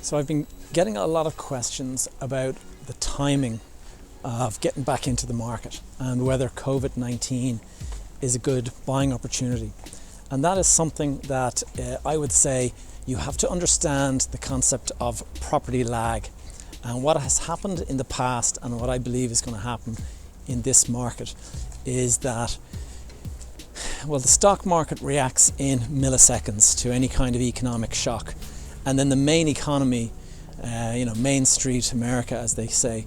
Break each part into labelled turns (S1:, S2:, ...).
S1: So I've been getting a lot of questions about the timing of getting back into the market and whether COVID-19 is a good buying opportunity. And that is something that I would say you have to understand the concept of property lag and what has happened in the past and what I believe is going to happen in this market is that, well, the stock market reacts in milliseconds to any kind of economic shock. And then the main economy, Main Street America, as they say,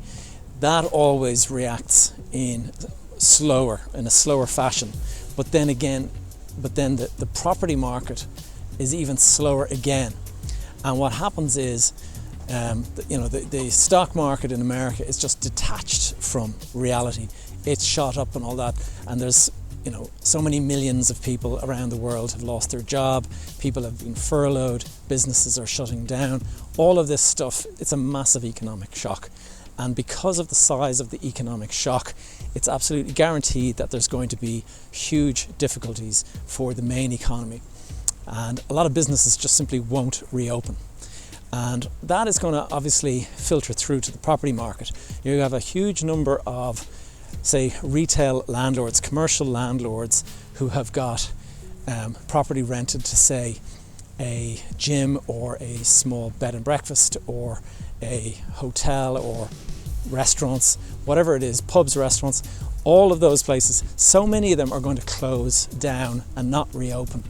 S1: that always reacts in a slower fashion. But then the property market is even slower again. And what happens is, the stock market in America is just detached from reality. It's shot up and all that, and there's so many millions of people around the world have lost their job, people have been furloughed, businesses are shutting down. All of this stuff, it's a massive economic shock. And because of the size of the economic shock, it's absolutely guaranteed that there's going to be huge difficulties for the main economy. And a lot of businesses just simply won't reopen. And that is going to obviously filter through to the property market. You have a huge number of, say, retail landlords, commercial landlords who have got property rented to, say, a gym or a small bed and breakfast or a hotel or restaurants, whatever it is, pubs, restaurants, all of those places. So many of them are going to close down and not reopen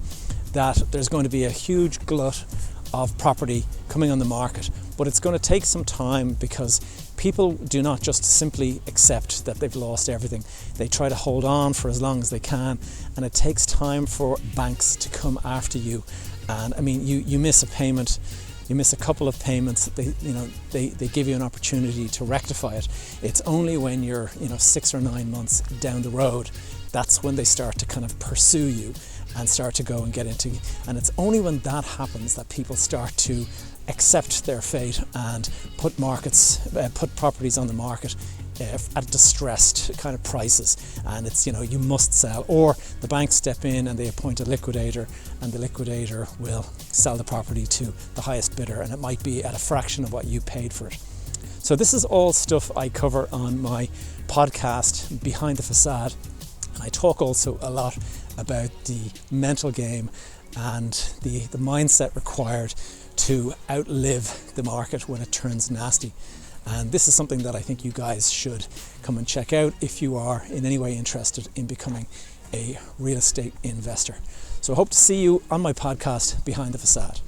S1: that there's going to be a huge glut of property coming on the market. But it's going to take some time because people do not just simply accept that they've lost everything. They try to hold on for as long as they can, and it takes time for banks to come after you. And I mean, you miss a payment, you miss a couple of payments, they give you an opportunity to rectify it. It's only when you're 6 or 9 months down the road, that's when they start to kind of pursue you and start to go and get into, and it's only when that happens that people start to accept their fate and put properties on the market at distressed kind of prices, and it's you must sell, or the banks step in and they appoint a liquidator, and the liquidator will sell the property to the highest bidder, and it might be at a fraction of what you paid for it. So this is all stuff I cover on my podcast Behind the Facade, and I talk also a lot about the mental game and the mindset required to outlive the market when it turns nasty. And this is something that I think you guys should come and check out if you are in any way interested in becoming a real estate investor. So I hope to see you on my podcast Behind the Facade.